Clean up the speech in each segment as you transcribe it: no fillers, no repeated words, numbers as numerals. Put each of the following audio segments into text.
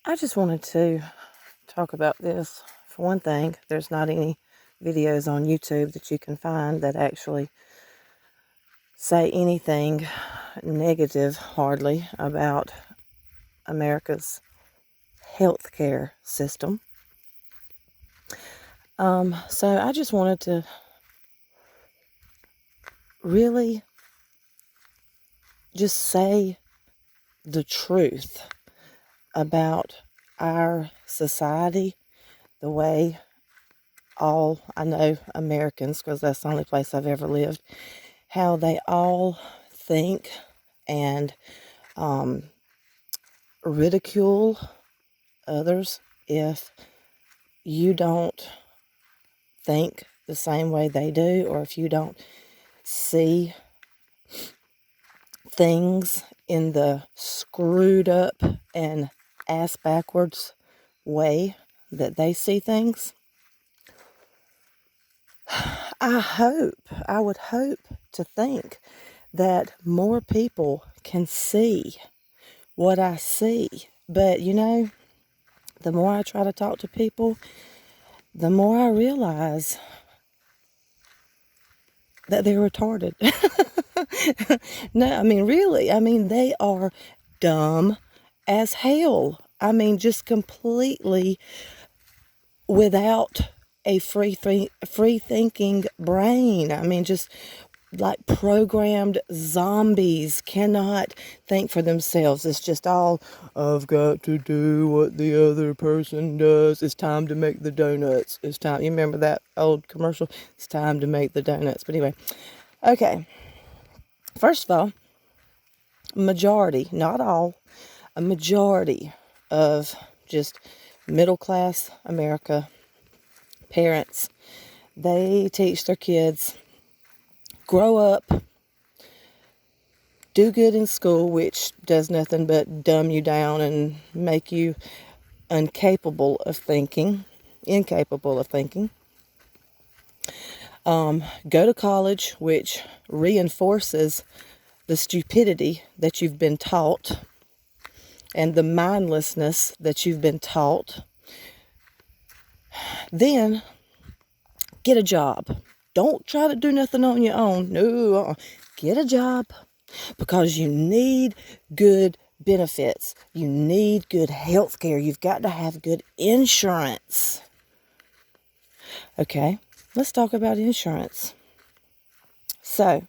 I just wanted to talk about this. For one thing, there's not any videos on YouTube that you can find that actually say anything negative, hardly, about America's healthcare system. So I just wanted to really just say the truth about our society, the way all, I know Americans, because that's the only place I've ever lived, how they all think and ridicule others if you don't think the same way they do, or if you don't see things in the screwed up and ass backwards way that they see things. I would hope to think that more people can see what I see. But the more I try to talk to people, the more I realize that they're retarded. No, I mean, really. I mean, they are dumb as hell. I mean, just completely without a free thinking brain. I mean, just like programmed zombies, cannot think for themselves. It's just all, I've got to do what the other person does. It's time to make the donuts. It's time. You remember that old commercial? It's time to make the donuts. But anyway, okay. First of all, majority, not all, a majority of just middle class America parents, they teach their kids, grow up, do good in school, which does nothing but dumb you down and make you incapable of thinking. Go to college, which reinforces the stupidity that you've been taught and the mindlessness that you've been taught. Then get a job. Don't try to do nothing on your own. No, get a job, because you need good benefits. You need good health care. You've got to have good insurance. Okay, let's talk about insurance. So,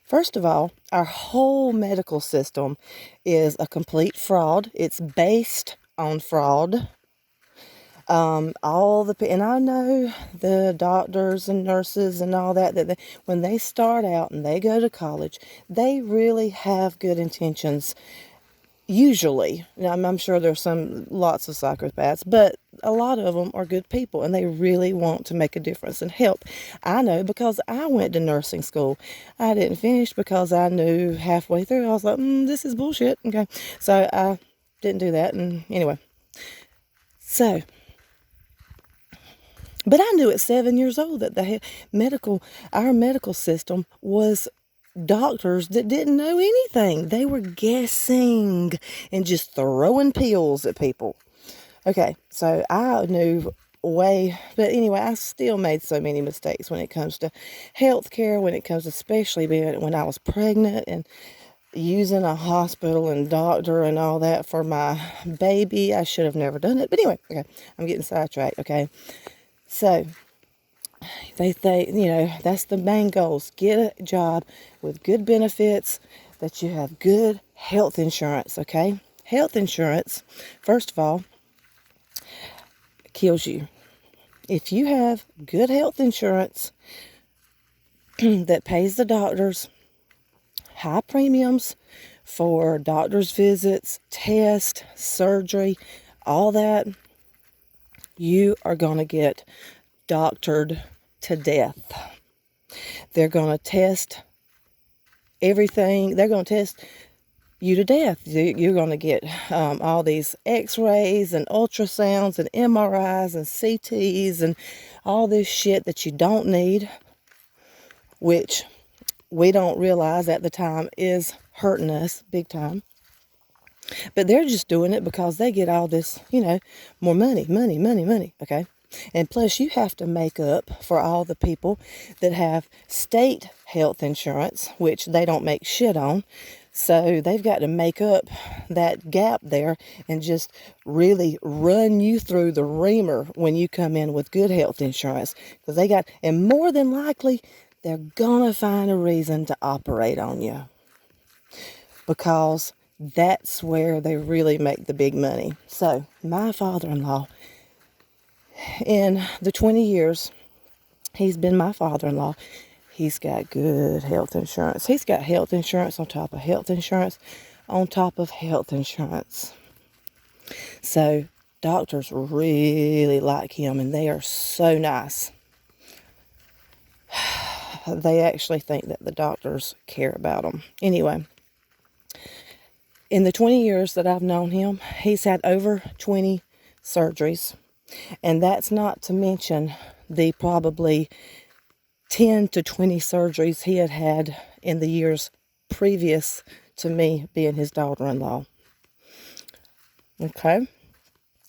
first of all, our whole medical system is a complete fraud. It's based on fraud. And I know the doctors and nurses and all that when they start out and they go to college, they really have good intentions. Usually, now, I'm sure there's lots of psychopaths, but a lot of them are good people and they really want to make a difference and help. I know, because I went to nursing school. I didn't finish because I knew halfway through, I was like, this is bullshit. Okay, so I didn't do that. And anyway, but I knew at 7 years old that our medical system was doctors that didn't know anything. They were guessing and just throwing pills at people. Okay, so I knew but anyway, I still made so many mistakes when it comes to healthcare, when it comes especially when I was pregnant and using a hospital and doctor and all that for my baby. I should have never done it. But anyway, okay, I'm getting sidetracked, okay? So, that's the main goals. Get a job with good benefits, that you have good health insurance, okay? Health insurance, first of all, kills you. If you have good health insurance that pays the doctors high premiums for doctor's visits, tests, surgery, all that, you are going to get doctored to death. They're going to test everything. They're going to test you to death. You're going to get all these x-rays and ultrasounds and MRIs and CTs and all this shit that you don't need, which we don't realize at the time is hurting us big time. But they're just doing it because they get all this, more money, okay? And plus, you have to make up for all the people that have state health insurance, which they don't make shit on. So they've got to make up that gap there and just really run you through the reamer when you come in with good health insurance. Because and more than likely, they're going to find a reason to operate on you. Because that's where they really make the big money. So my father-in-law, in the 20 years he's been my father-in-law, he's got good health insurance. He's got health insurance on top of health insurance on top of health insurance. So doctors really like him, and they are so nice. They actually think that the doctors care about them. Anyway, in the 20 years that I've known him, he's had over 20 surgeries. And that's not to mention the probably 10 to 20 surgeries he had in the years previous to me being his daughter-in-law. Okay.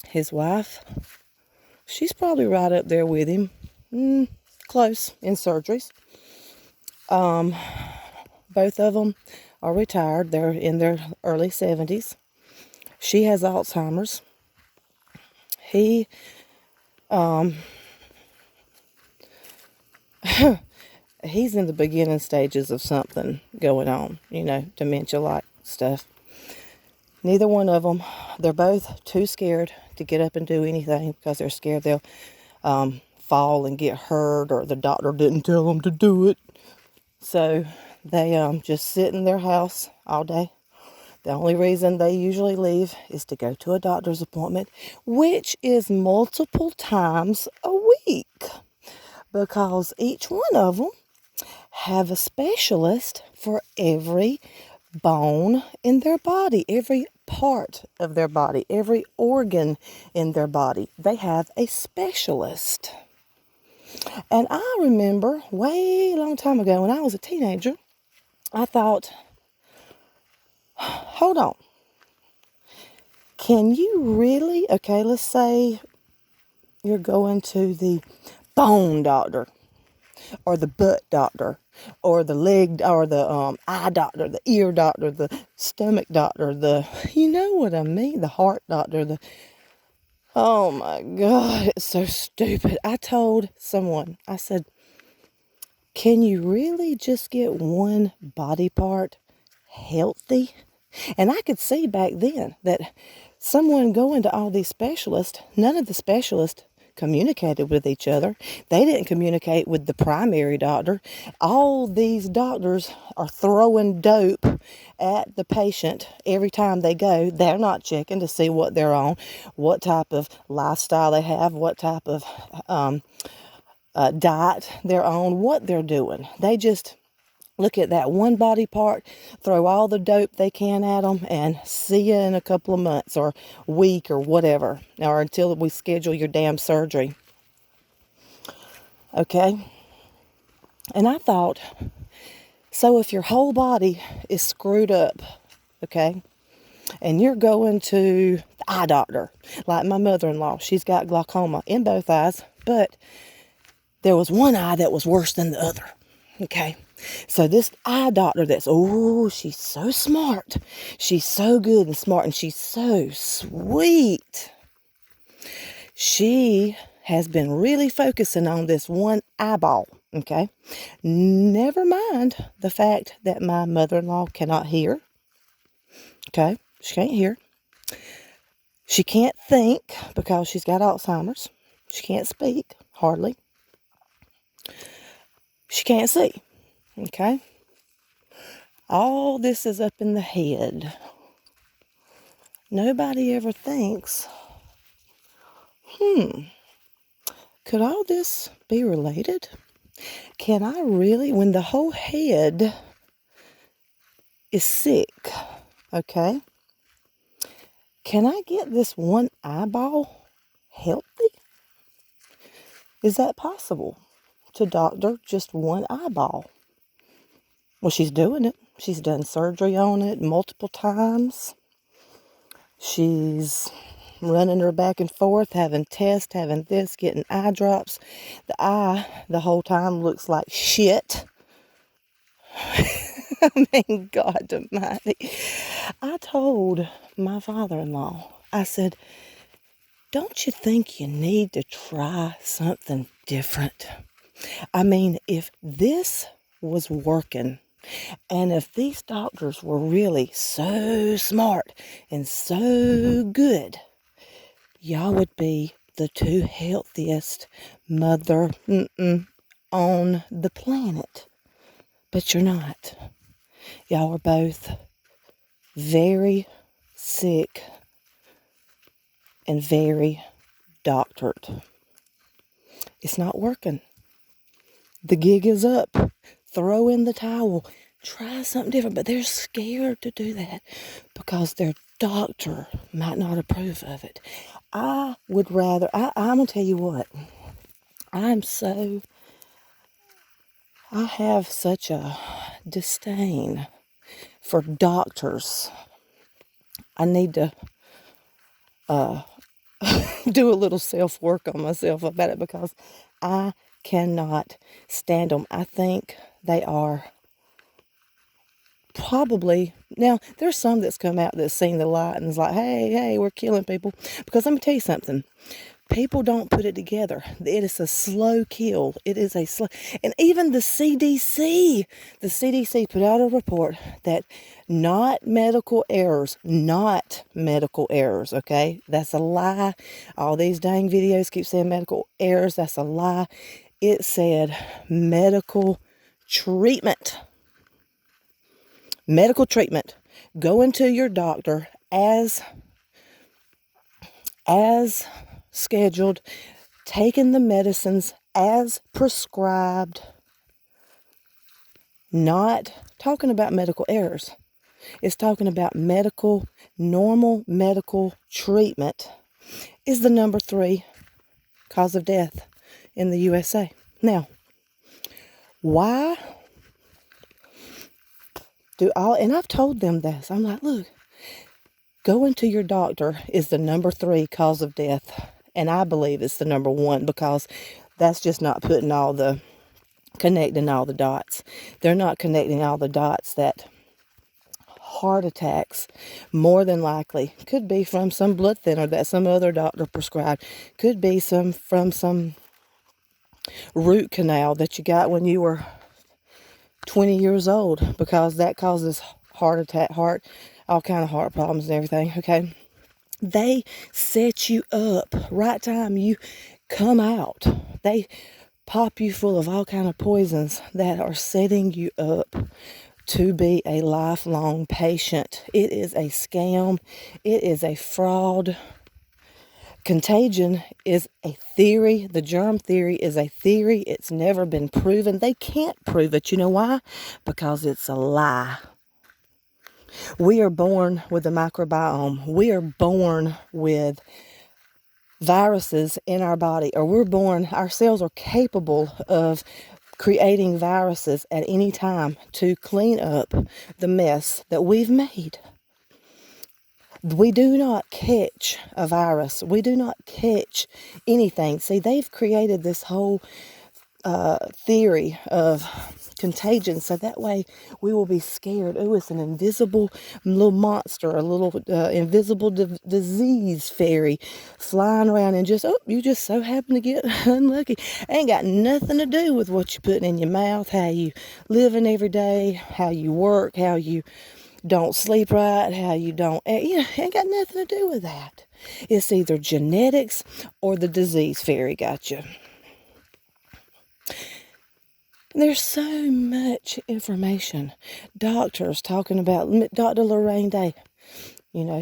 His wife, she's probably right up there with him. Close in surgeries. Both of them are retired. They're in their early 70s. She has Alzheimer's. He, he's in the beginning stages of something going on, dementia-like stuff. Neither one of them, they're both too scared to get up and do anything because they're scared they'll fall and get hurt, or the doctor didn't tell them to do it. So they just sit in their house all day. The only reason they usually leave is to go to a doctor's appointment, which is multiple times a week, because each one of them have a specialist for every bone in their body, every part of their body, every organ in their body. They have a specialist. And I remember way long time ago when I was a teenager, I thought, hold on. Can you really, okay, let's say you're going to the bone doctor, or the butt doctor, or the leg, or the eye doctor, the ear doctor, the stomach doctor, you know what I mean, the heart doctor, oh my God, it's so stupid. I told someone, I said, can you really just get one body part healthy? And I could see back then that someone going to all these specialists, none of the specialists communicated with each other. They didn't communicate with the primary doctor. All these doctors are throwing dope at the patient every time they go. They're not checking to see what they're on, what type of lifestyle they have, what type of diet they're on, what they're doing. They just look at that one body part, throw all the dope they can at them, and see you in a couple of months or week or whatever, or until we schedule your damn surgery. Okay? And I thought, so if your whole body is screwed up, okay, and you're going to the eye doctor, like my mother-in-law, she's got glaucoma in both eyes, but there was one eye that was worse than the other, okay? So this eye doctor she's so smart. She's so good and smart, and she's so sweet. She has been really focusing on this one eyeball, okay? Never mind the fact that my mother-in-law cannot hear, okay? She can't hear. She can't think because she's got Alzheimer's. She can't speak, hardly. She can't see. Okay? All this is up in the head. Nobody ever thinks, could all this be related? Can I really, when the whole head is sick, okay, can I get this one eyeball healthy? Is that possible to doctor just one eyeball? Well, she's doing it. She's done surgery on it multiple times. She's running her back and forth, having tests, having this, getting eye drops. The eye, the whole time, looks like shit. I mean, God almighty. I told my father-in-law, I said, don't you think you need to try something different? I mean, if this was working, and if these doctors were really so smart and so good, y'all would be the two healthiest mother on the planet. But you're not. Y'all are both very sick and very doctored. It's not working. The gig is up. Throw in the towel. Try something different. But they're scared to do that because their doctor might not approve of it. I would rather, I'm going to tell you what. I have such a disdain for doctors. I need to do a little self-work on myself about it because I cannot stand them. I think they are probably, now there's some that's come out that's seen the light and is like, hey, we're killing people. Because let me tell you something. People don't put it together. It is a slow kill. It is a slow, and even the CDC put out a report that not medical errors, okay? That's a lie. All these dang videos keep saying medical errors. That's a lie. It said medical treatment. Medical treatment. Going to your doctor as scheduled, taking the medicines as prescribed, not talking about medical errors. It's talking about normal medical treatment is the number 3 cause of death in the USA. Now, why and I've told them this. I'm like, look, going to your doctor is the number 3 cause of death. And I believe it's the number 1 because that's just not connecting all the dots. They're not connecting all the dots that heart attacks more than likely could be from some blood thinner that some other doctor prescribed. Could be from some root canal that you got when you were 20 years old, because that causes heart attack, all kind of heart problems and everything, okay? They set you up right time you come out. They pop you full of all kind of poisons that are setting you up to be a lifelong patient. It is a scam. It is a fraud. Contagion is a theory. The germ theory is a theory. It's never been proven. They can't prove it. You know why? Because it's a lie. We are born with a microbiome. We are born with viruses in our body, or our cells are capable of creating viruses at any time to clean up the mess that we've made. We do not catch a virus. We do not catch anything. See, they've created this whole theory of contagion, so that way we will be scared. Oh, it's an invisible little monster, a little invisible disease fairy flying around, and you just so happen to get unlucky. Ain't got nothing to do with what you're putting in your mouth, how you living every day, how you work, how you don't sleep right, how you don't, ain't got nothing to do with that. It's either genetics or the disease fairy got you. There's so much information. Doctors talking about, Dr. Lorraine Day,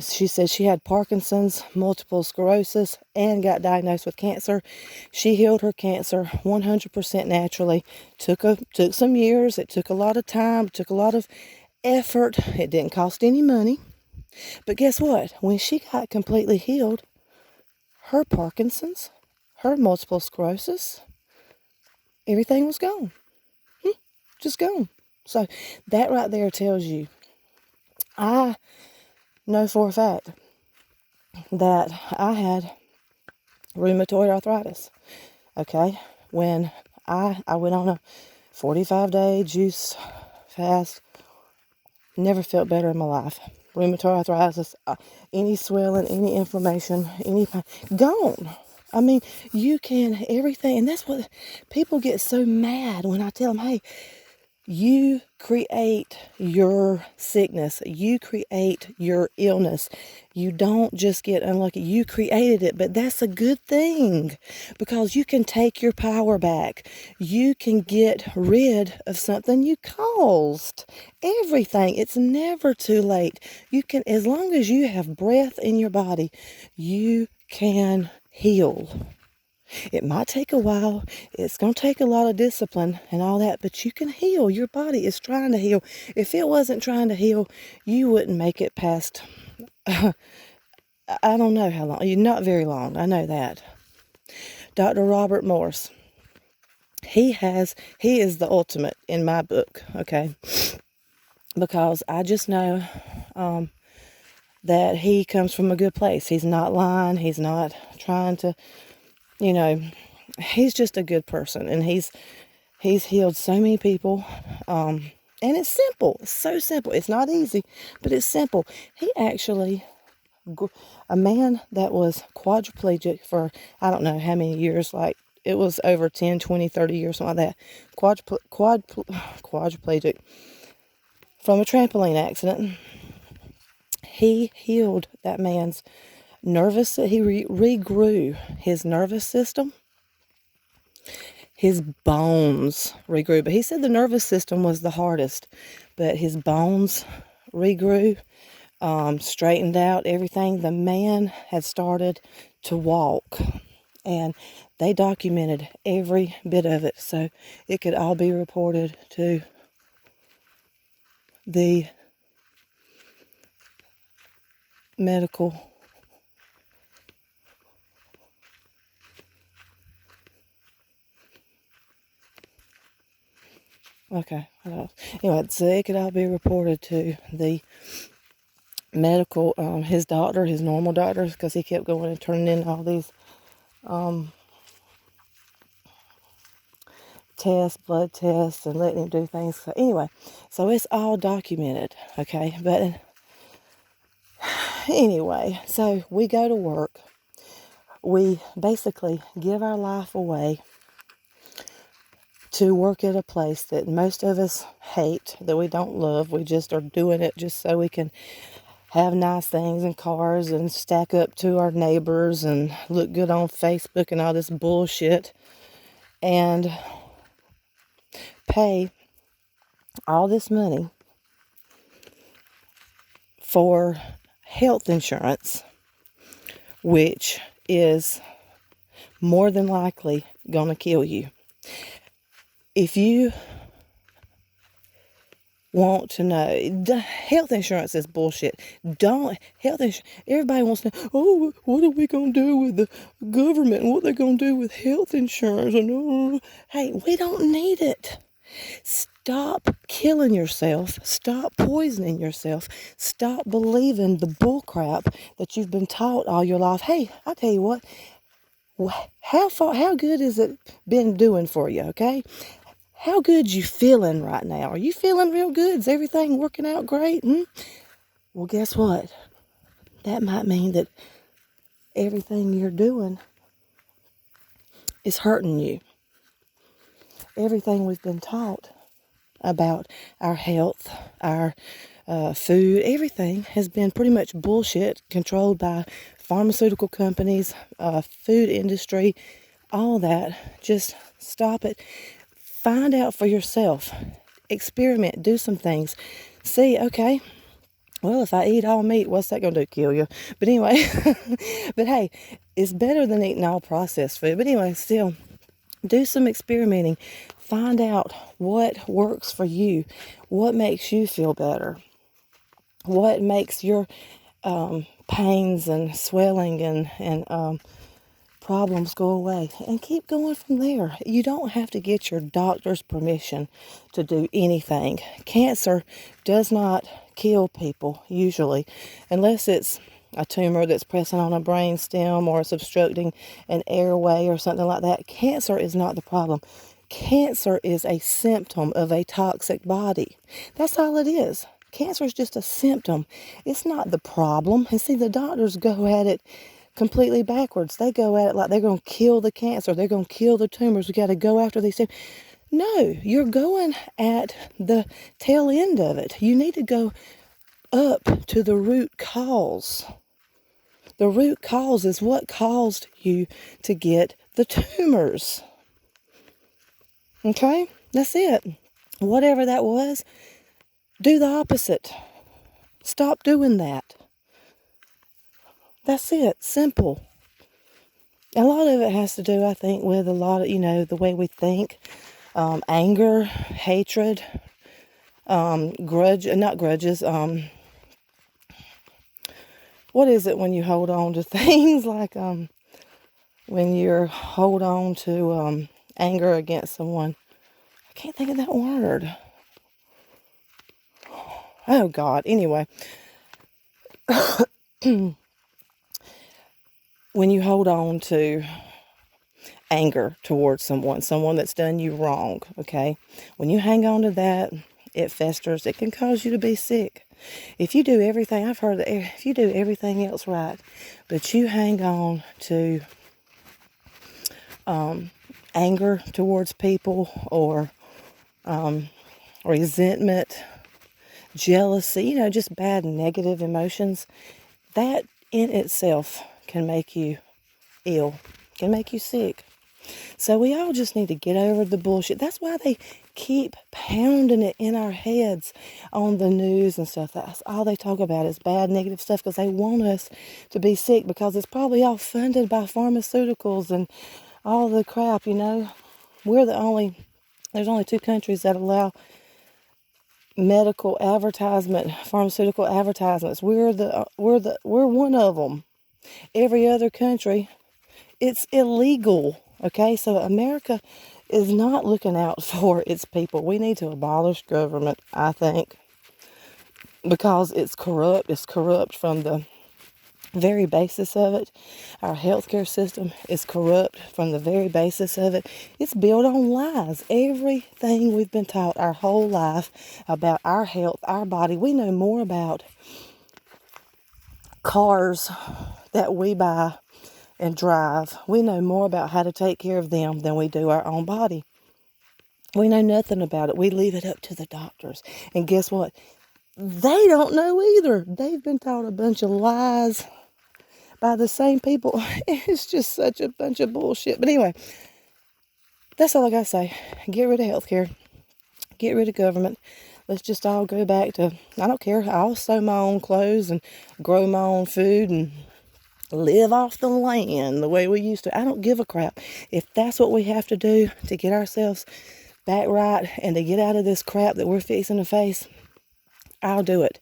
she said she had Parkinson's, multiple sclerosis, and got diagnosed with cancer. She healed her cancer 100% naturally. Took some years. It took a lot of time. It took a lot of effort. It didn't cost any money. But guess what? When she got completely healed, her Parkinson's, her multiple sclerosis, everything was gone. Just gone. So that right there tells you, I know for a fact, that I had rheumatoid arthritis. Okay, when I went on a 45-day juice fast, never felt better in my life. Rheumatoid arthritis, any swelling, any inflammation, any pain, gone. I mean, you can everything, and that's what people get so mad when I tell them, hey, you create your sickness. You create your illness. You don't just get unlucky. You created it, but that's a good thing because you can take your power back. You can get rid of something you caused. Everything. It's never too late. You can, as long as you have breath in your body, you can heal. It might take a while. It's going to take a lot of discipline and all that, but you can heal. Your body is trying to heal. If it wasn't trying to heal, you wouldn't make it past, I don't know how long. You're not very long. I know that. Dr. Robert Morse, he is the ultimate in my book, okay? Because I just know that he comes from a good place. He's not lying. He's not trying to, he's just a good person, and he's healed so many people, and it's simple. It's so simple. It's not easy, but it's simple. He actually, a man that was quadriplegic for I don't know how many years, like it was over 10, 20, 30 years, something like that, quadriplegic from a trampoline accident. He healed that man's he regrew his nervous system. His bones regrew. But he said the nervous system was the hardest. But his bones regrew, straightened out everything. The man had started to walk. And they documented every bit of it. So it could all be reported to the medical. Okay. Anyway, so it could all be reported to the medical, his doctor, his normal doctors, because he kept going and turning in all these tests, blood tests, and letting him do things. So anyway, so it's all documented, okay? But anyway, so we go to work. We basically give our life away to work at a place that most of us hate, that we don't love. We just are doing it just so we can have nice things and cars and stack up to our neighbors and look good on Facebook and all this bullshit, and pay all this money for health insurance, which is more than likely going to kill you. If you want to know, health insurance is bullshit. Everybody wants to know, oh, what are we going to do with the government? What are they going to do with health insurance? And hey, we don't need it. Stop killing yourself. Stop poisoning yourself. Stop believing the bullcrap that you've been taught all your life. Hey, I tell you what, how good has it been doing for you, okay? How good you feeling right now? Are you feeling real good? Is everything working out great? Well, guess what? That might mean that everything you're doing is hurting you. Everything we've been taught about our health, our food, everything has been pretty much bullshit, controlled by pharmaceutical companies, food industry, all that. Just stop it. Find out for yourself. Experiment. Do some things. See, okay, well, if I eat all meat, what's that going to do? Kill you. But anyway, but hey, it's better than eating all processed food. But anyway, still, do some experimenting. Find out what works for you. What makes you feel better. What makes your pains and swelling and problems go away, and keep going from there. You don't have to get your doctor's permission to do anything. Cancer does not kill people usually, unless it's a tumor that's pressing on a brain stem or it's obstructing an airway or something like that. Cancer is not the problem. Cancer is a symptom of a toxic body. That's all it is. Cancer is just a symptom. It's not the problem. And see, the doctors go at it completely backwards. They go at it like they're going to kill the cancer. They're going to kill the tumors. We got to go after these things. No, you're going at the tail end of it. You need to go up to the root cause. The root cause is what caused you to get the tumors. Okay? That's it. Whatever that was, do the opposite. Stop doing that. That's it. Simple. A lot of it has to do, I think, with a lot of, the way we think. Anger, hatred, not grudges. What is it when you hold on to things like when you hold on to anger against someone? I can't think of that word. Oh, God. Anyway. When you hold on to anger towards someone that's done you wrong, okay? When you hang on to that, it festers. It can cause you to be sick. If you do everything, I've heard that if you do everything else right, but you hang on to anger towards people or resentment, jealousy, just bad negative emotions, that in itself can make you ill, can make you sick. So we all just need to get over the bullshit. That's why they keep pounding it in our heads on the news and stuff. That's all they talk about is bad, negative stuff because they want us to be sick because it's probably all funded by pharmaceuticals and all the crap, There's only 2 countries that allow medical advertisement, pharmaceutical advertisements. We're one of them. Every other country, it's illegal. Okay, so America is not looking out for its people. We need to abolish government, I think, because it's corrupt. It's corrupt from the very basis of it. Our healthcare system is corrupt from the very basis of it. It's built on lies. Everything we've been taught our whole life about our health, our body, we know more about cars that we buy and drive. We know more about how to take care of them than we do our own body. We know nothing about it. We leave it up to the doctors. And guess what? They don't know either. They've been taught a bunch of lies by the same people. It's just such a bunch of bullshit. But anyway, that's all I gotta say. Get rid of healthcare. Get rid of government. Let's just all go back to, I don't care. I'll sew my own clothes and grow my own food and live off the land the way we used to. I don't give a crap. If that's what we have to do to get ourselves back right and to get out of this crap that we're fixing to face, I'll do it.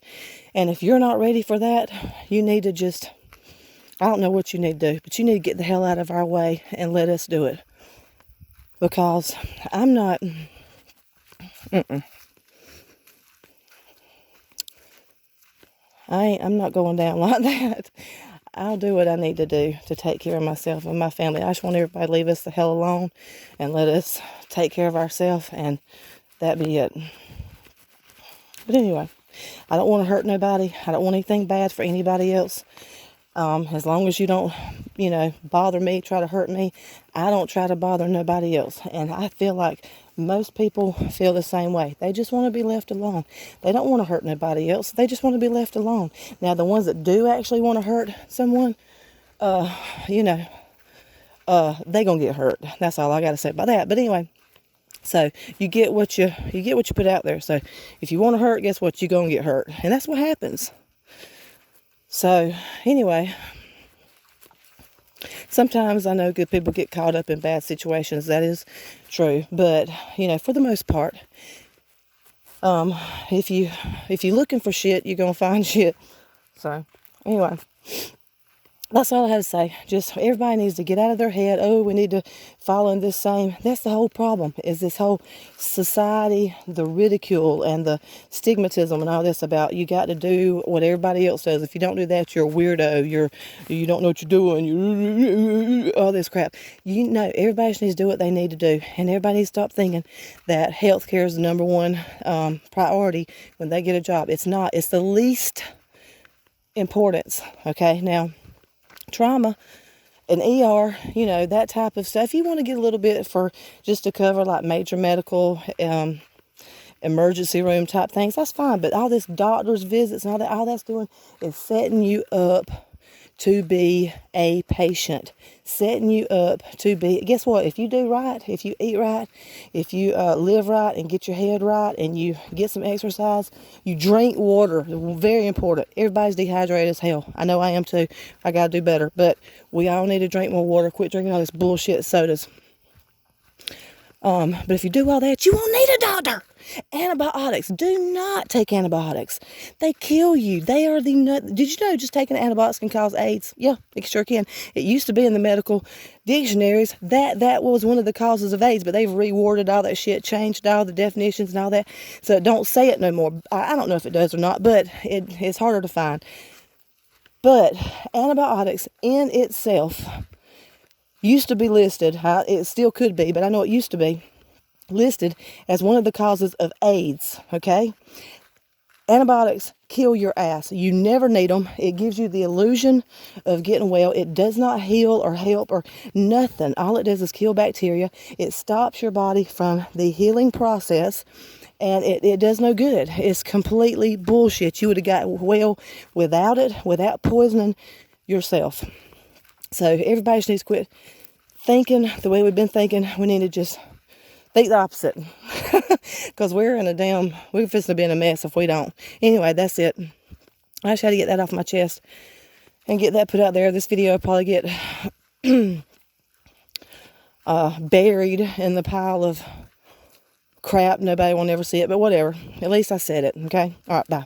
And if you're not ready for that, you need to just, I don't know what you need to do, but you need to get the hell out of our way and let us do it. Because I'm not, I'm not going down like that. I'll do what I need to do to take care of myself and my family. I just want everybody to leave us the hell alone and let us take care of ourselves, and that be it. But anyway, I don't want to hurt nobody. I don't want anything bad for anybody else. As long as you don't, bother me, try to hurt me, I don't try to bother nobody else. And I feel like most people feel the same way. They just want to be left alone. They don't want to hurt nobody else. They just want to be left alone. Now, the ones that do actually want to hurt someone, they gonna get hurt. That's all I got to say about that. But anyway, so you get what you put out there. So if you want to hurt, guess what? You're gonna get hurt, and that's what happens. So anyway, sometimes I know good people get caught up in bad situations. That is true. But, for the most part, if you're looking for shit, you're going to find shit. So anyway, That's all I have to say. Just everybody needs to get out of their head. Oh, we need to follow in this same. That's the whole problem, is this whole society, the ridicule and the stigmatism and all this about you got to do what everybody else does. If you don't do that, you're a weirdo. You don't know what you're doing. You all this crap. You know, everybody just needs to do what they need to do, and everybody needs to stop thinking that healthcare is the number one priority when they get a job. It's not. It's the least importance. Okay, now. Trauma and ER, you know, that type of stuff. You want to get a little bit for just to cover like major medical, emergency room type things. That's fine. But all this doctor's visits and all that's doing is setting you up to be a patient, setting you up to be, guess what, if you do right, if you eat right, if you live right and get your head right and you get some exercise, you drink water, very important. Everybody's dehydrated as hell. I know I am too. I gotta do better, but we all need to drink more water, quit drinking all this bullshit sodas. But if you do all that, you won't need a doctor. Antibiotics. Do not take antibiotics. They kill you. They are the nut. Did you know just taking antibiotics can cause AIDS? Yeah, it sure can. It used to be in the medical dictionaries that was one of the causes of AIDS, but they've reworded all that shit, changed all the definitions and all that, so don't say it no more. I don't know if it does or not, but it's harder to find. But antibiotics in itself used to be listed, it still could be, but I know it used to be listed as one of the causes of AIDS, okay? Antibiotics kill your ass. You never need them. It gives you the illusion of getting well. It does not heal or help or nothing. All it does is kill bacteria. It stops your body from the healing process, and it does no good. It's completely bullshit. You would have got well without it, without poisoning yourself. So everybody just needs to quit thinking the way we've been thinking. We need to just think the opposite. Because we're fixing to be in a mess if we don't. Anyway, that's it. I just had to get that off my chest and get that put out there. This video will probably get buried in the pile of crap. Nobody will never see it, but whatever. At least I said it, okay? All right, bye.